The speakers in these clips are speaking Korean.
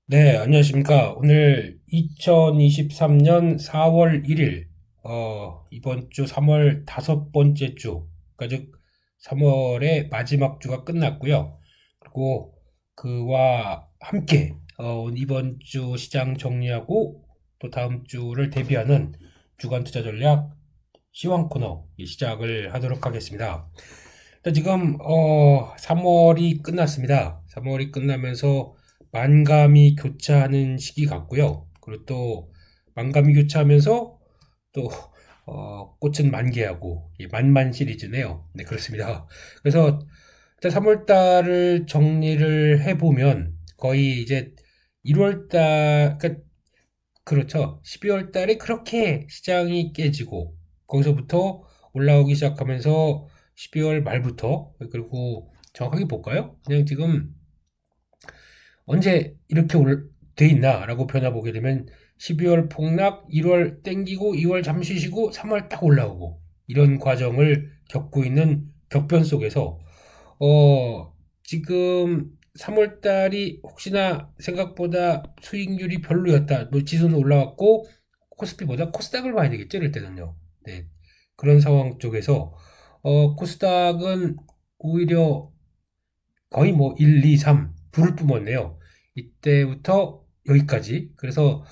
네, 안녕하십니까. 오늘 2023년 4월 1일, 이번 주 3월 다섯 번째 주, 그러니까 즉 3월의 마지막 주가 끝났고요. 그리고 그와 함께 이번 주 시장 정리하고 또 다음 주를 대비하는 주간 투자 전략 시황 코너 시작을 하도록 하겠습니다. 일단 지금 3월이 끝났습니다. 3월이 끝나면서 만감이 교차하는 시기 같고요. 그리고 또 만감이 교차하면서 또 꽃은 만개하고 만만 시리즈네요. 네, 그렇습니다. 그래서 일단 3월 달을 정리를 해보면 거의 이제 1월 달, 그렇죠. 12월 달에 그렇게 시장이 깨지고 거기서부터 올라오기 시작하면서 12월 말부터, 그리고 정확하게 볼까요? 그냥 지금 언제 이렇게 돼 있나라고 변화 보게 되면 12월 폭락, 1월 땡기고 2월 잠시 쉬고 3월 딱 올라오고 이런 과정을 겪고 있는 격변 속에서 지금 3월 달이 혹시나 생각보다 수익률이 별로였다. 뭐 지수는 올라왔고 코스피보다 코스닥을 봐야 되겠죠, 이럴 때는요. 네. 그런 상황 쪽에서 코스닥은 오히려 거의 뭐 1, 2, 3 불을 뿜었네요. 이때부터 여기까지. 그래서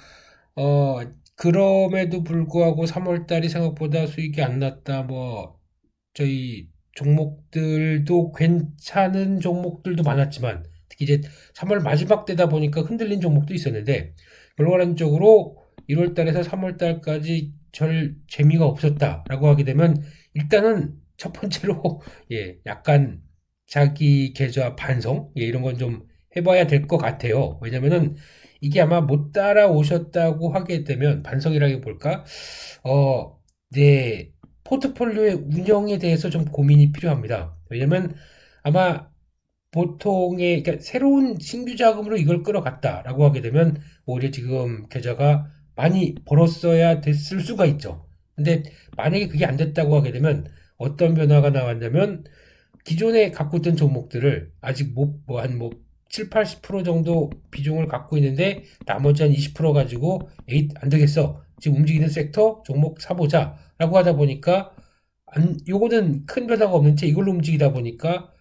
어 그럼에도 불구하고 3월 달이 생각보다 수익이 안 났다. 뭐 저희 종목들도 괜찮은 종목들도 많았지만 특히 이제 3월 마지막 때다 보니까 흔들린 종목도 있었는데 결과론적으로 1월 달에서 3월 달까지 절 재미가 없었다라고 하게 되면 일단은 첫 번째로 예, 약간 자기 계좌 반성 이런 건 좀 해봐야 될 것 같아요. 왜냐면은 이게 아마 못 따라오셨다고 하게 되면 반성이라고 볼까? 네, 포트폴리오의 운영에 대해서 좀 고민이 필요합니다. 왜냐면 아마 보통의 그러니까 새로운 신규 자금으로 이걸 끌어갔다라고 하게 되면 오히려 지금 계좌가 많이 벌었어야 됐을 수가 있죠. 근데 만약에 그게 안 됐다고 하게 되면 어떤 변화가 나왔냐면 기존에 갖고 있던 종목들을 아직 한 7, 80% 정도 비중을 갖고 있는데 나머지 한 20% 가지고 에이 안 되겠어. 지금 움직이는 섹터 종목 사보자 라고 하다 보니까 요거는 큰 변화가 없는 채 이걸로 움직이다 보니까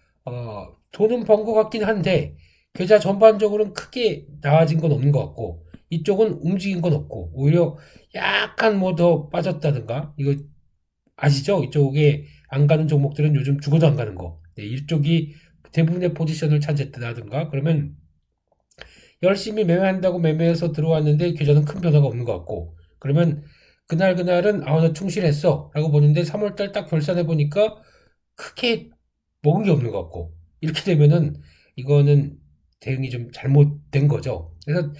돈은 번 것 같긴 한데 계좌 전반적으로는 크게 나아진 건 없는 것 같고 이쪽은 움직인 건 없고 오히려 약간 뭐 더 빠졌다든가 이거 아시죠? 이쪽에 안 가는 종목들은 요즘 죽어도 안 가는 거. 네, 이쪽이 대부분의 포지션을 차지했다든가 그러면 열심히 매매한다고 매매해서 들어왔는데 계좌는 큰 변화가 없는 것 같고 그러면 그날은 나 충실했어 라고 보는데 3월달 딱 결산해 보니까 크게 먹은 게 없는 것 같고 이렇게 되면은 이거는 대응이 좀 잘못된 거죠. 그래서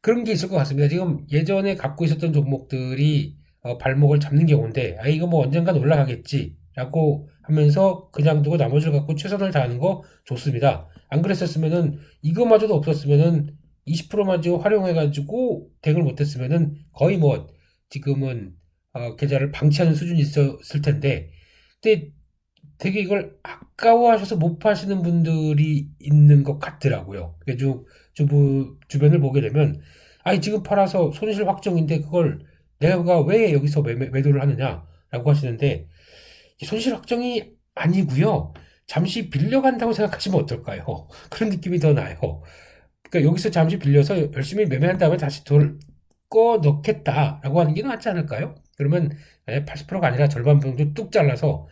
그런 게 있을 것 같습니다. 지금 예전에 갖고 있었던 종목들이 발목을 잡는 경우인데 이거 뭐 언젠간 올라가겠지라고 하면서 그냥 두고 나머지를 갖고 최선을 다하는 거 좋습니다. 안 그랬었으면은 이거마저도 없었으면은 20%마저 활용해가지고 대응을 못했으면은 거의 뭐 지금은 계좌를 방치하는 수준이 있었을 텐데 근데 되게 이걸 아까워하셔서 못 파시는 분들이 있는 것 같더라고요. 주변을 보게 되면, 지금 팔아서 손실 확정인데 그걸 내가 왜 여기서 매도를 하느냐라고 하시는데, 손실 확정이 아니고요. 잠시 빌려간다고 생각하시면 어떨까요? 그런 느낌이 더 나요. 그러니까 여기서 잠시 빌려서 열심히 매매한 다음에 다시 돈을 꺼 넣겠다라고 하는 게 낫지 않을까요? 그러면 80%가 아니라 절반 정도 뚝 잘라서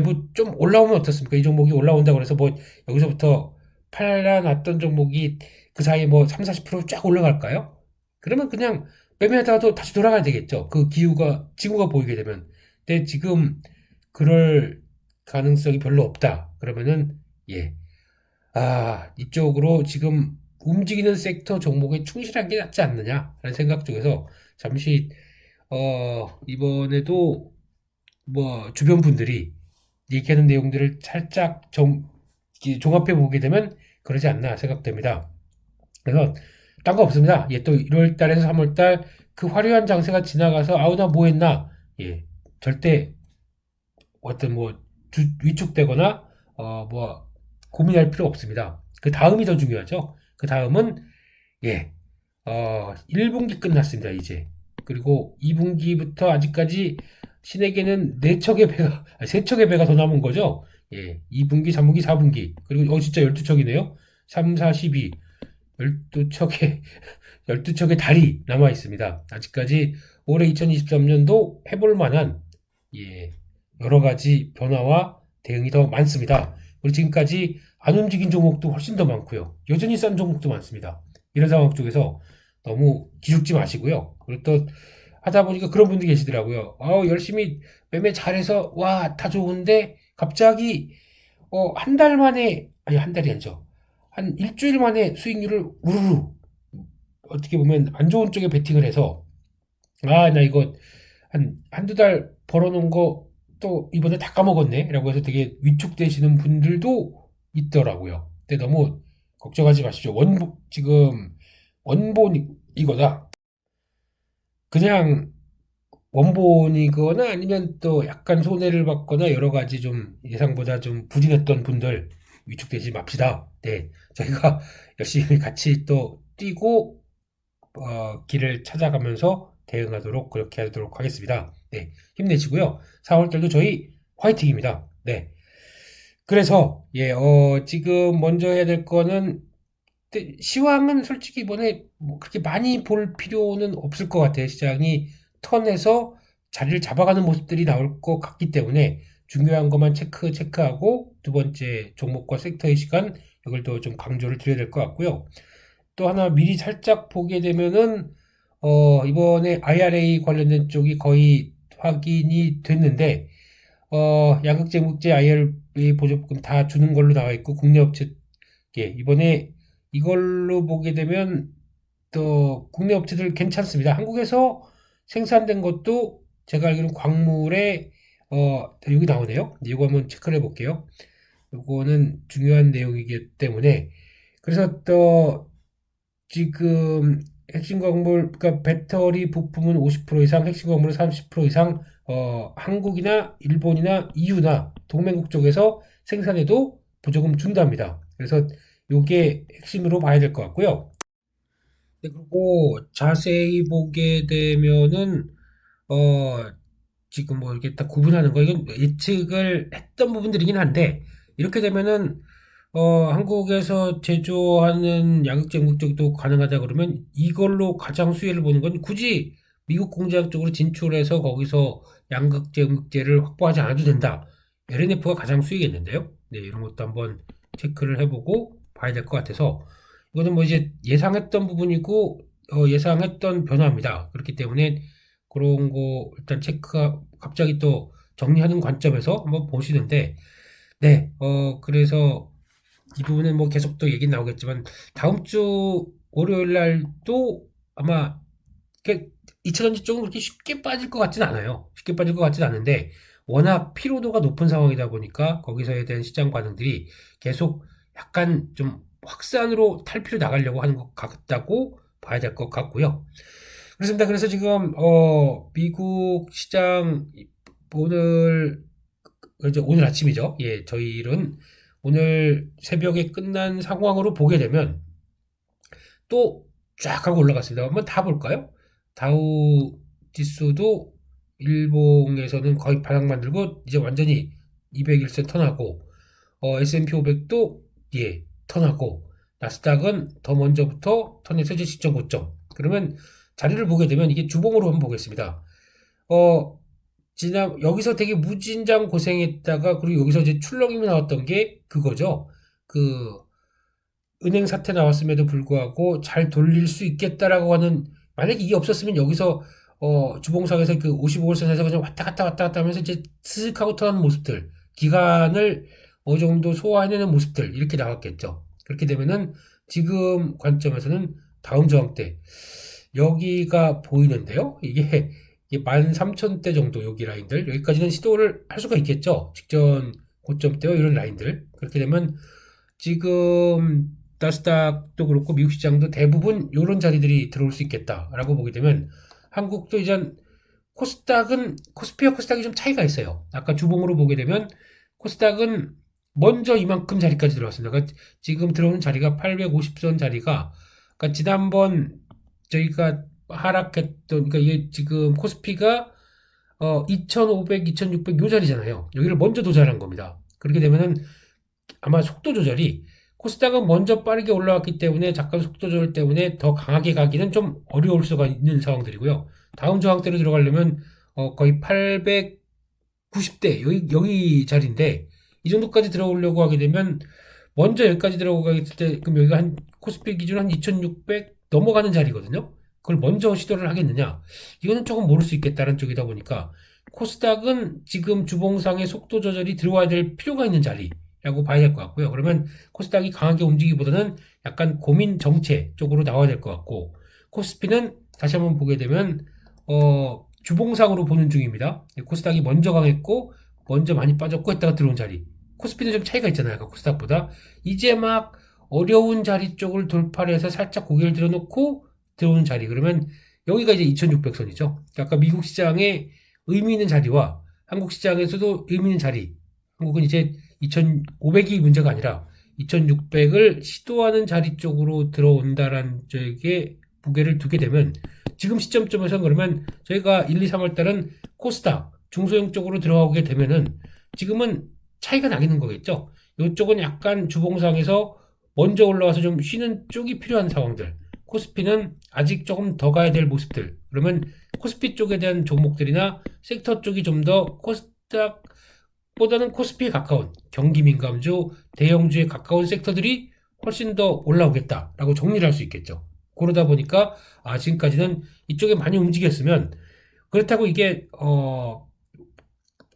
뭐 좀 올라오면 어떻습니까? 이 종목이 올라온다고 해서 뭐 여기서부터 팔아놨던 종목이 그 사이에 뭐 3, 40%쫙 올라갈까요? 그러면 그냥 매매하다가도 다시 돌아가야 되겠죠. 그 징후가 보이게 되면. 근데 지금 그럴 가능성이 별로 없다. 그러면은 예. 이쪽으로 지금 움직이는 섹터 종목에 충실한 게 낫지 않느냐라는 생각 쪽에서 잠시 이번에도 뭐 주변 분들이 얘기하는 내용들을 살짝 종합해 보게 되면 그러지 않나 생각됩니다. 그래서 딴 거 없습니다. 또 1월 달에서 3월 달 그 화려한 장세가 지나가서 나 뭐 했나? 절대 어떤 뭐 위축되거나 뭐 고민할 필요 없습니다. 그 다음이 더 중요하죠. 그 다음은 예. 1분기 끝났습니다, 이제. 그리고 2분기부터 아직까지 신에게는 4척의 배가, 3척의 배가 더 남은 거죠. 예, 2분기, 3분기, 4분기. 그리고, 진짜 12척이네요. 3, 4, 12. 12척의, 12척의 달이 남아 있습니다. 아직까지 올해 2023년도 해볼 만한, 예, 여러 가지 변화와 대응이 더 많습니다. 그리고 지금까지 안 움직인 종목도 훨씬 더 많고요. 여전히 싼 종목도 많습니다. 이런 상황 쪽에서 너무 기죽지 마시고요. 그리고 또 하다 보니까 그런 분들 계시더라고요. 열심히 매매 잘해서 와, 다 좋은데 갑자기 한 달 만에 아니 한 달이 아니죠. 한 일주일 만에 수익률을 우르르 어떻게 보면 안 좋은 쪽에 베팅을 해서 나 이거 한두 달 벌어놓은 거 또 이번에 다 까먹었네 라고 해서 되게 위축되시는 분들도 있더라고요. 근데 너무 걱정하지 마십시오. 지금 원본이거나 그냥 원본이거나 아니면 또 약간 손해를 봤거나 여러 가지 좀 예상보다 좀 부진했던 분들 위축되지 맙시다. 네. 저희가 열심히 같이 또 뛰고 길을 찾아가면서 대응하도록 그렇게 하도록 하겠습니다. 네, 힘내시고요. 4월달도 저희 화이팅입니다. 네, 그래서 지금 먼저 해야 될 거는 시황은 솔직히 이번에 뭐 그렇게 많이 볼 필요는 없을 것 같아요. 시장이 턴에서 자리를 잡아가는 모습들이 나올 것 같기 때문에 중요한 것만 체크하고 두 번째 종목과 섹터의 시간 이걸 또 좀 강조를 드려야 될 것 같고요. 또 하나 미리 살짝 보게 되면은 이번에 IRA 관련된 쪽이 거의 확인이 됐는데 양극재, 묵재, IRA 보조금 다 주는 걸로 나와 있고 국내 업체 이번에 이걸로 보게 되면 또 국내 업체들 괜찮습니다. 한국에서 생산된 것도 제가 알기로는 광물에 여기 나오네요. 이거 한번 체크를 해볼게요. 이거는 중요한 내용이기 때문에 그래서 또 지금 핵심 광물, 그러니까 배터리 부품은 50% 이상, 핵심 광물은 30% 이상, 한국이나 일본이나 EU나 동맹국 쪽에서 생산해도 보조금 준답니다. 그래서 요게 핵심으로 봐야 될 것 같고요. 네, 그리고 자세히 보게 되면은, 어, 지금 뭐 이렇게 딱 구분하는 거, 이건 예측을 했던 부분들이긴 한데, 이렇게 되면은 한국에서 제조하는 양극재 목적도 가능하다 그러면 이걸로 가장 수혜를 보는 건 굳이 미국 공장 쪽으로 진출해서 거기서 양극재 목재를 확보하지 않아도 된다. LNF가 가장 수익이겠는데요. 네, 이런 것도 한번 체크를 해보고 봐야 될 것 같아서 이거는 뭐 이제 예상했던 부분이고 예상했던 변화입니다. 그렇기 때문에 그런 거 일단 갑자기 또 정리하는 관점에서 한번 보시는데 네, 그래서 이 부분은 뭐 계속 또 얘기 나오겠지만 다음 주 월요일 날도 아마 이렇게 2차전지 쪽은 그렇게 쉽게 빠질 것 같진 않아요. 쉽게 빠질 것 같진 않은데 워낙 피로도가 높은 상황이다 보니까 거기서에 대한 시장 반응들이 계속 약간 좀 확산으로 탈피로 나가려고 하는 것 같다고 봐야 될 것 같고요. 그렇습니다. 그래서 지금 미국 시장 오늘 이제 오늘 아침이죠. 예, 저희 일은 오늘 새벽에 끝난 상황으로 보게 되면 또 쫙 하고 올라갔습니다. 한번 다 볼까요? 다우 지수도 일봉에서는 거의 바닥 만들고 이제 완전히 200일선 턴하고 S&P 500도 턴하고 나스닥은 더 먼저부터 턴에서 이제 시점 고점. 그러면 자리를 보게 되면 이게 주봉으로 한번 보겠습니다. 어, 여기서 되게 무진장 고생했다가, 그리고 여기서 이제 출렁임이 나왔던 게 그거죠. 그, 은행 사태 나왔음에도 불구하고 잘 돌릴 수 있겠다라고 하는, 만약에 이게 없었으면 여기서, 주봉상에서 그 55일선에서 그냥 왔다 갔다 하면서 이제 스슥 하고 터는 모습들, 기간을 어느 정도 소화해내는 모습들, 이렇게 나왔겠죠. 그렇게 되면은 지금 관점에서는 다음 저항대, 여기가 보이는데요. 이게 13,000대 정도 여기 라인들 여기까지는 시도를 할 수가 있겠죠. 직전 고점대와 이런 라인들 그렇게 되면 지금 나스닥도 그렇고 미국 시장도 대부분 이런 자리들이 들어올 수 있겠다라고 보게 되면 한국도 이제 코스피와 코스닥이 좀 차이가 있어요. 아까 주봉으로 보게 되면 코스닥은 먼저 이만큼 자리까지 들어왔습니다. 그러니까 지금 들어오는 자리가 850선 자리가 그러니까 지난번 저희가 하락했던, 그러니까 이게 지금 코스피가 2500, 2600 요 자리잖아요. 여기를 먼저 도달한 겁니다. 그렇게 되면은 아마 속도 조절이 코스닥은 먼저 빠르게 올라왔기 때문에 잠깐 속도 조절 때문에 더 강하게 가기는 좀 어려울 수가 있는 상황들이고요. 다음 저항대로 들어가려면 거의 890대 여기 자리인데 이 정도까지 들어오려고 하게 되면 먼저 여기까지 들어가겠을 때 그럼 여기가 한 코스피 기준 한 2600 넘어가는 자리거든요. 그걸 먼저 시도를 하겠느냐? 이거는 조금 모를 수 있겠다는 쪽이다 보니까 코스닥은 지금 주봉상의 속도 조절이 들어와야 될 필요가 있는 자리라고 봐야 될 것 같고요. 그러면 코스닥이 강하게 움직이기보다는 약간 고민 정체 쪽으로 나와야 될 것 같고 코스피는 다시 한번 보게 되면 주봉상으로 보는 중입니다. 코스닥이 먼저 강했고 먼저 많이 빠졌고 했다가 들어온 자리. 코스피는 좀 차이가 있잖아요. 코스닥보다. 이제 막 어려운 자리 쪽을 돌파를 해서 살짝 고개를 들어놓고 들어오는 자리. 그러면 여기가 이제 2600선이죠. 아까 미국 시장에 의미 있는 자리와 한국 시장에서도 의미 있는 자리. 한국은 이제 2500이 문제가 아니라 2600을 시도하는 자리 쪽으로 들어온다라는 쪽에 무게를 두게 되면 지금 시점점에서는 그러면 저희가 1, 2, 3월 달은 코스닥 중소형 쪽으로 들어가게 되면은 지금은 차이가 나겠는 거겠죠. 이쪽은 약간 주봉상에서 먼저 올라와서 좀 쉬는 쪽이 필요한 상황들. 코스피는 아직 조금 더 가야 될 모습들. 그러면 코스피 쪽에 대한 종목들이나 섹터 쪽이 좀 더 코스닥보다는 코스피에 가까운 경기 민감주, 대형주에 가까운 섹터들이 훨씬 더 올라오겠다라고 정리를 할 수 있겠죠. 그러다 보니까 지금까지는 이쪽에 많이 움직였으면 그렇다고 이게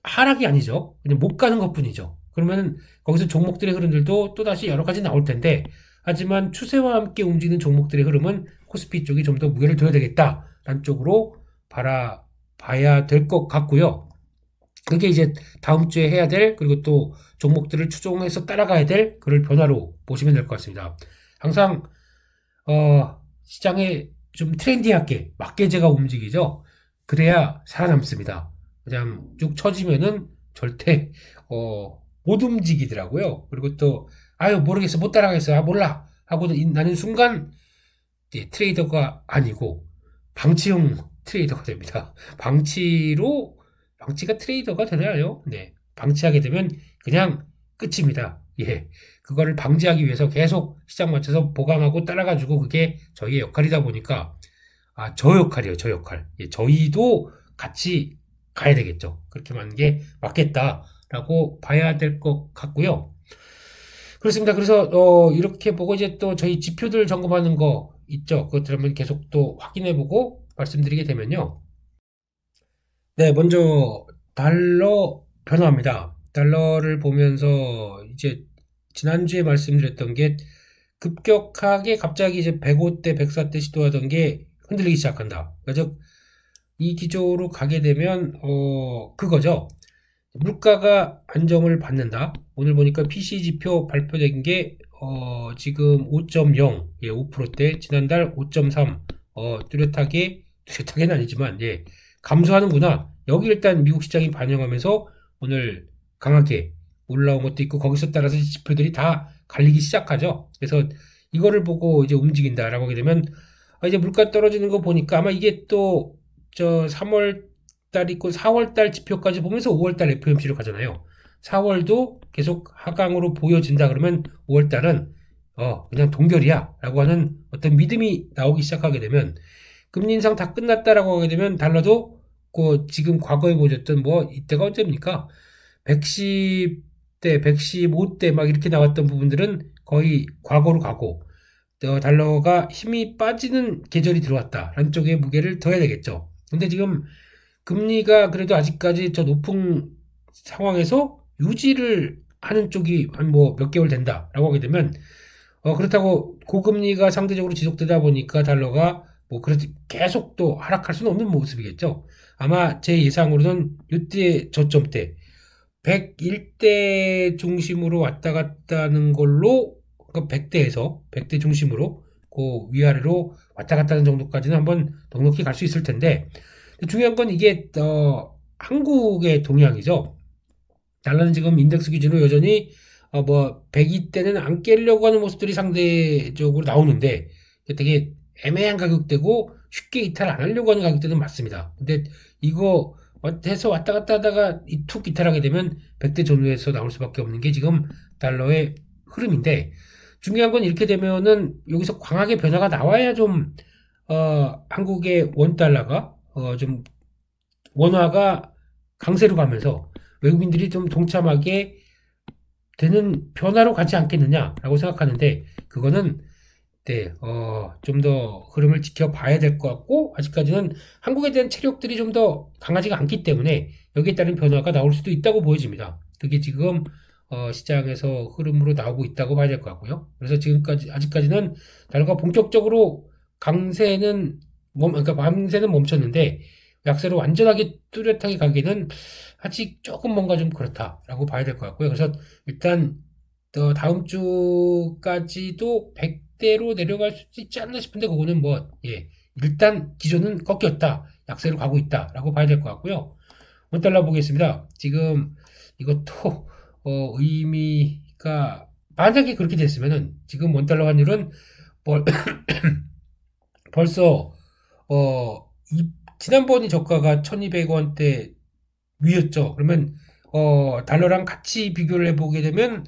하락이 아니죠. 그냥 못 가는 것뿐이죠. 그러면 거기서 종목들의 흐름들도 또다시 여러 가지 나올 텐데 하지만 추세와 함께 움직이는 종목들의 흐름은 코스피 쪽이 좀 더 무게를 둬야 되겠다라는 쪽으로 바라봐야 될 것 같고요. 그게 이제 다음 주에 해야 될 그리고 또 종목들을 추종해서 따라가야 될 그럴 변화로 보시면 될 것 같습니다. 항상 시장에 좀 트렌디하게 맞게 제가 움직이죠. 그래야 살아남습니다. 그냥 쭉 처지면은 절대 못 움직이더라고요. 그리고 또 아유 모르겠어 못 따라가겠어 몰라 하고 나는 순간 이제 트레이더가 아니고 방치형 트레이더가 됩니다. 방치가 트레이더가 되나요? 네, 방치하게 되면 그냥 끝입니다. 예, 그거를 방지하기 위해서 계속 시장 맞춰서 보강하고 따라가지고 그게 저희의 역할이다 보니까 저 역할이에요, 저 역할. 예, 저희도 같이 가야 되겠죠. 그렇게 하는 게 맞겠다라고 봐야 될 것 같고요. 그렇습니다. 그래서 이렇게 보고 이제 또 저희 지표들 점검하는 거 있죠. 그것들 한번 계속 또 확인해보고 말씀드리게 되면요. 네, 먼저 달러 변화입니다. 달러를 보면서 이제 지난주에 말씀드렸던 게 급격하게 갑자기 이제 105대, 104대 시도하던 게 흔들리기 시작한다. 그러니까 이 기조로 가게 되면 그거죠. 물가가 안정을 받는다. 오늘 보니까 PC 지표 발표된 게 지금 5.0, 예, 5%대, 지난달 5.3, 뚜렷하게는 아니지만, 예, 감소하는구나. 여기 일단 미국 시장이 반영하면서 오늘 강하게 올라온 것도 있고, 거기서 따라서 지표들이 다 갈리기 시작하죠. 그래서 이거를 보고 이제 움직인다라고 하게 되면, 이제 물가 떨어지는 거 보니까 아마 이게 또, 3월 달 있고 4월 달 지표까지 보면서 5월 달 FOMC로 가잖아요. 4월도 계속 하강으로 보여진다 그러면 5월 달은 그냥 동결이야 라고 하는 어떤 믿음이 나오기 시작하게 되면 금리 인상 다 끝났다라고 하게 되면 달러도 지금 과거에 보셨던 이때가 언제입니까? 110대, 115대 막 이렇게 나왔던 부분들은 거의 과거로 가고 달러가 힘이 빠지는 계절이 들어왔다라는 쪽에 무게를 둬야 되겠죠. 근데 지금 금리가 그래도 아직까지 저 높은 상황에서 유지를 하는 쪽이 한 몇 개월 된다라고 하게 되면 그렇다고 고금리가 상대적으로 지속되다 보니까 달러가 그래도 계속 또 하락할 수는 없는 모습이겠죠. 아마 제 예상으로는 이때 저점대 101대 중심으로 왔다 갔다 하는 걸로 100대 중심으로 그 위아래로 왔다 갔다 하는 정도까지는 한번 넉넉히 갈 수 있을 텐데 중요한 건 이게 한국의 동향이죠. 달러는 지금 인덱스 기준으로 여전히 102대는 안 깨려고 하는 모습들이 상대적으로 나오는데 되게 애매한 가격대고 쉽게 이탈 안 하려고 하는 가격대는 맞습니다. 근데 이거 해서 왔다 갔다 하다가 툭 이탈하게 되면 100대 전후에서 나올 수밖에 없는 게 지금 달러의 흐름인데, 중요한 건 이렇게 되면은 여기서 광하게 변화가 나와야 좀 한국의 원 달러가 좀 원화가 강세로 가면서 외국인들이 좀 동참하게 되는 변화로 가지 않겠느냐라고 생각하는데, 그거는 네, 좀 더 흐름을 지켜봐야 될 것 같고, 아직까지는 한국에 대한 체력들이 좀 더 강하지가 않기 때문에 여기에 따른 변화가 나올 수도 있다고 보여집니다. 그게 지금 시장에서 흐름으로 나오고 있다고 봐야 될 것 같고요. 그래서 지금까지 아직까지는 달러가 본격적으로 강세는 그러니까 강세는 멈췄는데 약세로 완전하게 뚜렷하게 가기는 아직 조금 뭔가 좀 그렇다라고 봐야 될 것 같고요. 그래서 일단 다음 주까지도 100대로 내려갈 수 있지 않나 싶은데, 그거는 뭐, 예, 일단 기존은 꺾였다. 약세로 가고 있다라고 봐야 될 것 같고요. 원달러 보겠습니다. 지금 이것도, 의미가, 만약에 그렇게 됐으면은, 지금 원달러 환율은 벌써, 지난번이 저가가 1200원대 위였죠. 그러면, 달러랑 같이 비교를 해보게 되면,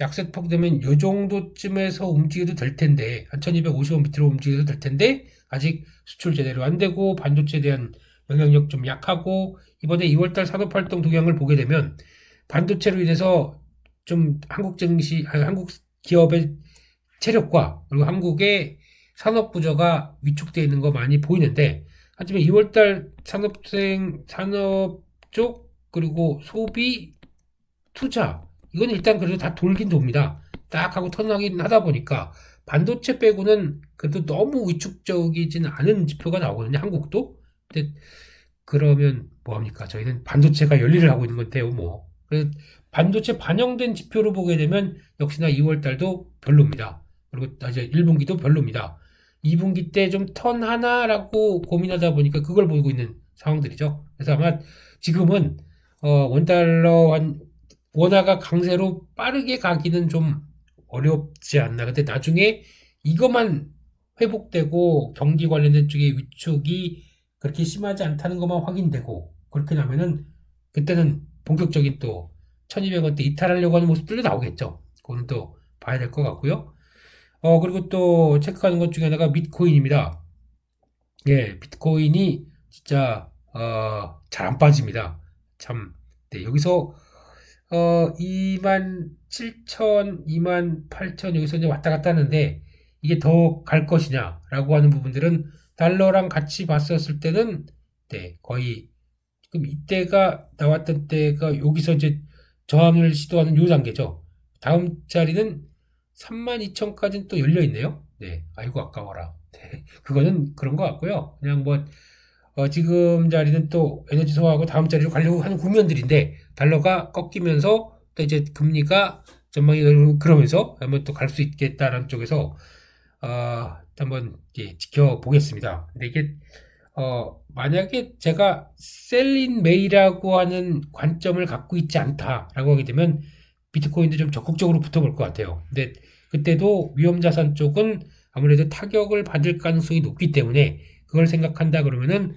약세폭 되면 요 정도쯤에서 움직여도 될 텐데, 한 1250원 밑으로 움직여도 될 텐데, 아직 수출 제대로 안 되고 반도체에 대한 영향력 좀 약하고, 이번에 2월달 산업활동 동향을 보게 되면 반도체로 인해서 좀 한국 기업의 체력과 그리고 한국의 산업 구조가 위축되어 있는 거 많이 보이는데, 하지만 2월달 산업 쪽 그리고 소비 투자, 이건 일단 그래도 다 돌긴 돕니다. 딱 하고 턴하긴 하다 보니까 반도체 빼고는 그래도 너무 위축적이진 않은 지표가 나오거든요. 한국도. 근데 그러면 뭐합니까? 저희는 반도체가 열일을 하고 있는 건데요. 뭐. 그래서 반도체 반영된 지표로 보게 되면 역시나 2월 달도 별로입니다. 그리고 이제 1분기도 별로입니다. 2분기 때 좀 턴 하나라고 고민하다 보니까 그걸 보고 있는 상황들이죠. 그래서 아마 지금은 원달러 원화가 강세로 빠르게 가기는 좀 어렵지 않나. 근데 나중에 이것만 회복되고 경기 관련된 쪽의 위축이 그렇게 심하지 않다는 것만 확인되고 그렇게 나면은 그때는 본격적인 또 1200원대 이탈하려고 하는 모습들도 나오겠죠. 그거는 또 봐야 될 것 같고요. 그리고 또 체크하는 것 중에 하나가 비트코인입니다. 예, 비트코인이 진짜 잘 안 빠집니다. 참, 네, 여기서 27,000, 28,000 여기서 이제 왔다 갔다 하는데, 이게 더 갈 것이냐라고 하는 부분들은 달러랑 같이 봤었을 때는 네, 거의 지금 이때가 나왔던 때가 여기서 이제 저항을 시도하는 요 단계죠. 다음 자리는 32,000까지는 또 열려 있네요. 네, 아이고 아까워라. 네, 그거는 그런 것 같고요. 그냥 뭐 지금 자리는 또 에너지 소화하고 다음 자리로 가려고 하는 국면들인데, 달러가 꺾이면서 또 이제 금리가 전망이 그러면서 한번 또 갈 수 있겠다라는 쪽에서 한번 지켜보겠습니다. 근데 이게 만약에 제가 셀린 메이라고 하는 관점을 갖고 있지 않다라고 하게 되면 비트코인도 좀 적극적으로 붙어볼 것 같아요. 근데 그때도 위험자산 쪽은 아무래도 타격을 받을 가능성이 높기 때문에 그걸 생각한다 그러면은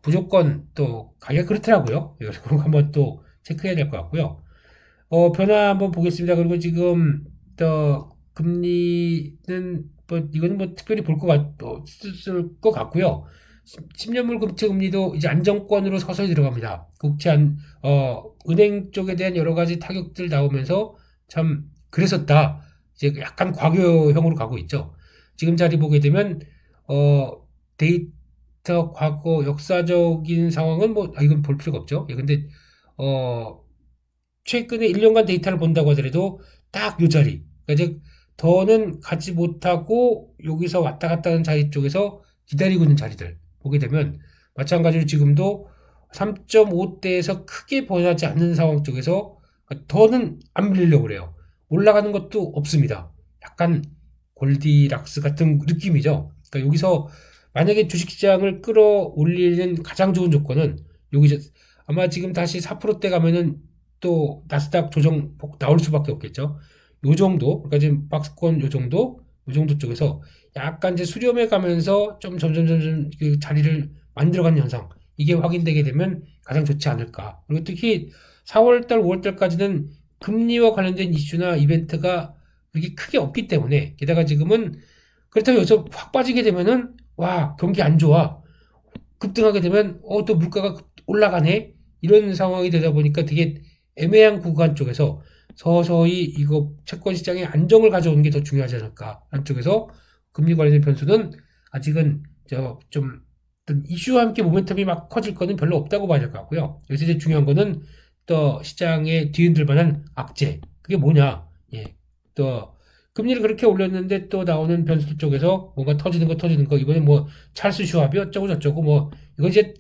무조건 또 가격 그렇더라고요. 그래서 그런 거 한번 또 체크해야 될 것 같고요. 변화 한번 보겠습니다. 그리고 지금 또 금리는 뭐 이건 뭐 특별히 볼 것 같고요. 10년물 국채 금리도 이제 안정권으로 서서히 들어갑니다. 은행 쪽에 대한 여러 가지 타격들 나오면서 참 그랬었다. 이제 약간 과거형으로 가고 있죠. 지금 자리 보게 되면 어, 데이터 과거 역사적인 상황은 뭐 이건 볼 필요가 없죠. 예, 근데 어, 최근에 1년간 데이터를 본다고 하더라도 딱 요 자리. 그러니까 즉 더는 가지 못하고 여기서 왔다 갔다 하는 자리 쪽에서 기다리고 있는 자리들 보게 되면 마찬가지로 지금도 3.5대에서 크게 변하지 않는 상황 쪽에서 더는 안 밀리려고 그래요. 올라가는 것도 없습니다. 약간 골디락스 같은 느낌이죠. 그러니까 여기서 만약에 주식시장을 끌어올리는 가장 좋은 조건은 여기서 아마 지금 다시 4%대 가면은 또 나스닥 조정 나올 수밖에 없겠죠. 요 정도, 그러니까 지금 박스권 요 정도, 이 정도 쪽에서 약간 이제 수렴해 가면서 좀 점점 그 자리를 만들어가는 현상. 이게 확인되게 되면 가장 좋지 않을까. 그리고 특히 4월달, 5월달까지는 금리와 관련된 이슈나 이벤트가 그렇게 크게 없기 때문에 게다가 지금은 그렇다고 여기서 확 빠지게 되면은 와 경기 안 좋아 급등하게 되면 또 물가가 올라가네 이런 상황이 되다 보니까 되게 애매한 구간 쪽에서 서서히 이거 채권 시장의 안정을 가져오는 게 더 중요하지 않을까 하는 쪽에서 금리 관련된 변수는 아직은 좀 어떤 이슈와 함께 모멘텀이 막 커질 거는 별로 없다고 봐야 될 것 같고요. 여기서 이제 중요한 거는 또 시장에 뒤흔들 만한 악재 그게 뭐냐 또 금리를 그렇게 올렸는데 또 나오는 변수 쪽에서 뭔가 터지는 거 이번에 뭐 찰스 슈왑이 어쩌고 저쩌고 뭐 이건 이제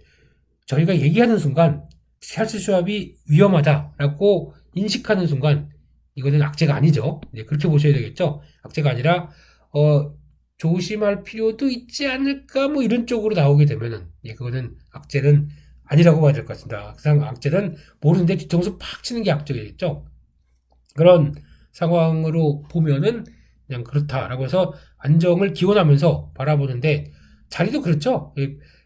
저희가 얘기하는 순간 찰스 슈왑이 위험하다라고 인식하는 순간 이거는 악재가 아니죠. 그렇게 보셔야 되겠죠. 악재가 아니라 조심할 필요도 있지 않을까 뭐 이런 쪽으로 나오게 되면은 그거는 악재는 아니라고 봐야 될 것 같습니다. 항상 악재는 모르는데 뒤통수 팍 치는 게 악재겠죠. 그런 상황으로 보면은 그냥 그렇다라고 해서 안정을 기원하면서 바라보는데 자리도 그렇죠.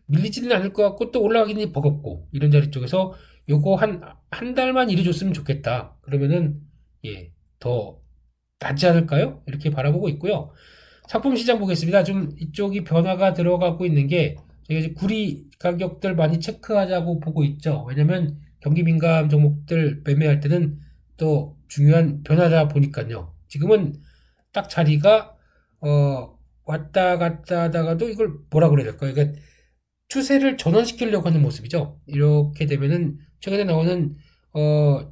밀리지는 않을 것 같고 또 올라가기는 버겁고 이런 자리 쪽에서 요거 한 달만 일해줬으면 좋겠다. 그러면은 더 낫지 않을까요? 이렇게 바라보고 있고요. 상품 시장 보겠습니다. 좀 이쪽이 변화가 들어가고 있는 게 저희가 이제 구리 가격들 많이 체크하자고 보고 있죠. 왜냐면 경기 민감 종목들 매매할 때는 또 중요한 변화다 보니까요. 지금은 딱 자리가 왔다 갔다 하다가도 이걸 뭐라 그래야 될까요? 그러니까 추세를 전환시키려고 하는 모습이죠. 이렇게 되면은 최근에 나오는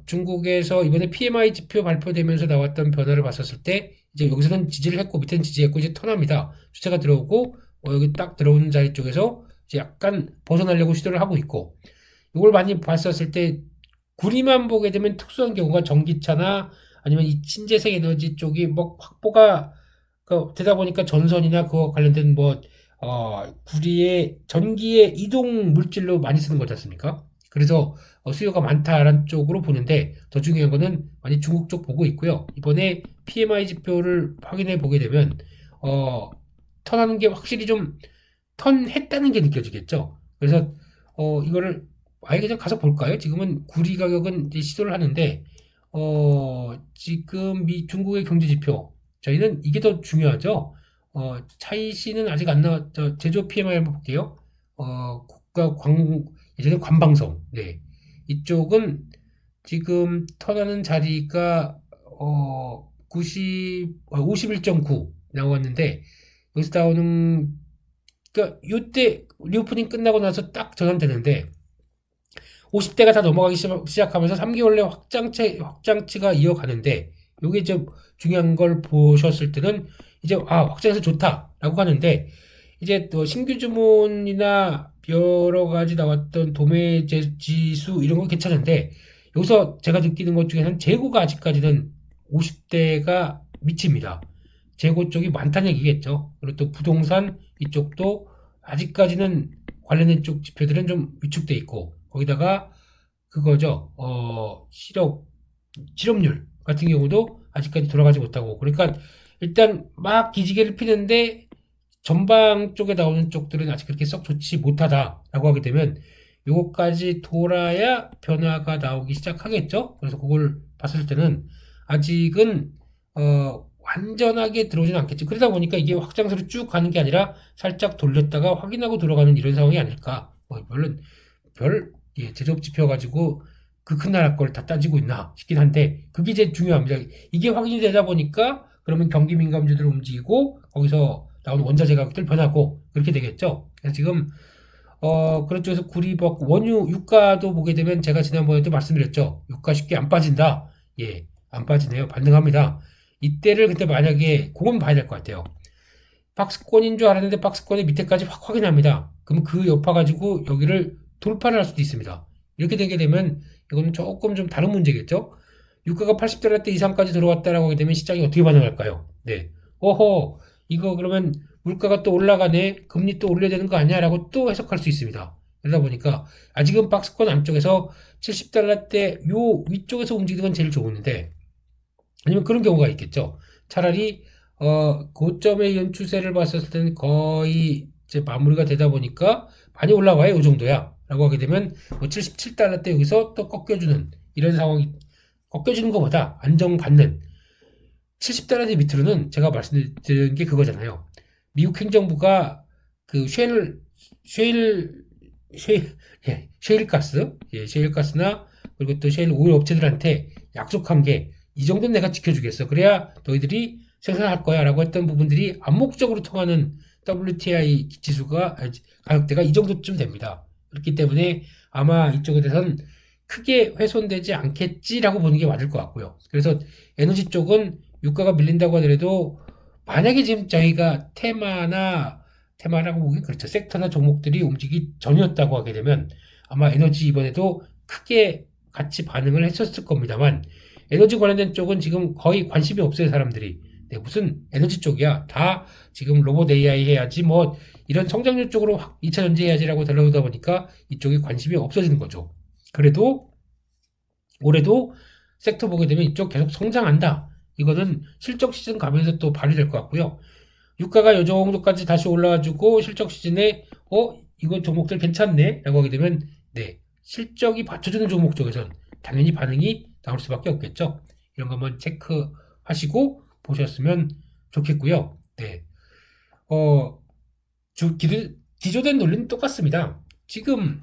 중국에서 이번에 PMI 지표 발표되면서 나왔던 변화를 봤었을 때 이제 여기서는 지지를 했고 밑에는 지지했고 이제 턴합니다. 주체가 들어오고 여기 딱 들어오는 자리 쪽에서 이제 약간 벗어나려고 시도를 하고 있고 이걸 많이 봤었을 때 구리만 보게 되면 특수한 경우가 전기차나 아니면 이 신재생 에너지 쪽이 뭐 확보가 되다 보니까 전선이나 그거 관련된 뭐 구리의 전기의 이동 물질로 많이 쓰는 거지 않습니까? 그래서 수요가 많다라는 쪽으로 보는데 더 중요한 거는 많이 중국 쪽 보고 있고요. 이번에 PMI 지표를 확인해 보게 되면 턴하는 게 확실히 좀 턴했다는 게 느껴지겠죠. 그래서 이거를 아예 그냥 가서 볼까요? 지금은 구리 가격은 이제 시도를 하는데 지금 중국의 경제 지표 저희는 이게 더 중요하죠. 차이시는 아직 안 나왔죠. 제조 PMI 한번 볼게요. 예전에 관방성. 네. 이쪽은 지금 턴하는 자리가 51.9 나왔는데 여기서 나오는 그러니까 요때 리오프닝 끝나고 나서 딱 전환되는데 50대가 다 넘어가기 시작하면서 3개월 내 확장치가 이어가는데 요게 좀 중요한 걸 보셨을 때는 이제 확장해서 좋다라고 하는데 이제 또 신규 주문이나 여러 가지 나왔던 도매 지수 이런 거 괜찮은데 여기서 제가 느끼는 것 중에는 재고가 아직까지는 50대가 미칩니다. 재고 쪽이 많다는 얘기겠죠. 그리고 또 부동산 이쪽도 아직까지는 관련된 쪽 지표들은 좀 위축돼 있고 거기다가 그거죠. 실업률 같은 경우도 아직까지 돌아가지 못하고 그러니까 일단 막 기지개를 피는데 전방 쪽에 나오는 쪽들은 아직 그렇게 썩 좋지 못하다라고 하게 되면 요거까지 돌아야 변화가 나오기 시작하겠죠. 그래서 그걸 봤을 때는 아직은 완전하게 들어오지는 않겠지. 그러다 보니까 이게 확장세로 쭉 가는 게 아니라 살짝 돌렸다가 확인하고 들어가는 이런 상황이 아닐까. 물론 제조업 지표 가지고 그 큰 나라 걸 다 따지고 있나 싶긴 한데 그게 제일 중요합니다. 이게 확인이 되다 보니까 그러면 경기 민감주들 움직이고 거기서 나오는 원자재 가격들 변하고 그렇게 되겠죠. 그래서 지금 그런 쪽에서 구리벅 원유 유가도 보게 되면 제가 지난번에도 말씀드렸죠. 유가 쉽게 안 빠진다. 안 빠지네요. 반등합니다. 이때를 근데 만약에 그건 봐야 될 것 같아요. 박스권인 줄 알았는데 박스권의 밑에까지 확 확인합니다. 그럼 그 여파 가지고 여기를 돌파를 할 수도 있습니다. 이렇게 되게 되면 이거는 조금 좀 다른 문제겠죠. 유가가 80달러대 이상까지 들어왔다라고 하게 되면 시장이 어떻게 반응할까요? 네. 이거 그러면 물가가 또 올라가네. 금리 또 올려야 되는 거 아니야? 라고 또 해석할 수 있습니다. 그러다 보니까 아직은 박스권 안쪽에서 70달러대 요 위쪽에서 움직이는 건 제일 좋은데 아니면 그런 경우가 있겠죠. 차라리 고점의 이런 추세를 봤을 때는 거의 이제 마무리가 되다 보니까 많이 올라와요. 이 정도야. 라고 하게 되면 뭐 77달러 대 여기서 또 꺾여주는 이런 상황이 꺾여주는 것보다 안정받는 70달러 대 밑으로는 제가 말씀드린 게 그거잖아요. 미국 행정부가 그 셰일 가스, 셰일가스나 그리고 또 셰일 오일 업체들한테 약속한 게 이 정도는 내가 지켜주겠어. 그래야 너희들이 생산할 거야 라고 했던 부분들이 암묵적으로 통하는 WTI 지수가, 가격대가 이 정도쯤 됩니다. 그렇기 때문에 아마 이쪽에 대해서는 크게 훼손되지 않겠지라고 보는 게 맞을 것 같고요. 그래서 에너지 쪽은 유가가 밀린다고 하더라도 만약에 지금 저희가 테마라고 보기 그렇죠. 섹터나 종목들이 움직이 전이었다고 하게 되면 아마 에너지 이번에도 크게 같이 반응을 했었을 겁니다만 에너지 관련된 쪽은 지금 거의 관심이 없어요, 사람들이. 네, 무슨 에너지 쪽이야. 다 지금 로봇 AI 해야지 뭐 이런 성장률 쪽으로 2차 전지 해야지라고 달려오다 보니까 이쪽에 관심이 없어지는 거죠. 그래도 올해도 섹터 보게 되면 이쪽 계속 성장한다. 이거는 실적 시즌 가면서 또 발휘될 것 같고요. 유가가 이 정도까지 다시 올라와주고 실적 시즌에 이거 종목들 괜찮네 라고 하게 되면 네 실적이 받쳐주는 종목 쪽에선 당연히 반응이 나올 수밖에 없겠죠. 이런 거 한번 체크하시고 보셨으면 좋겠고요. 네. 어, 기조된 논리는 똑같습니다. 지금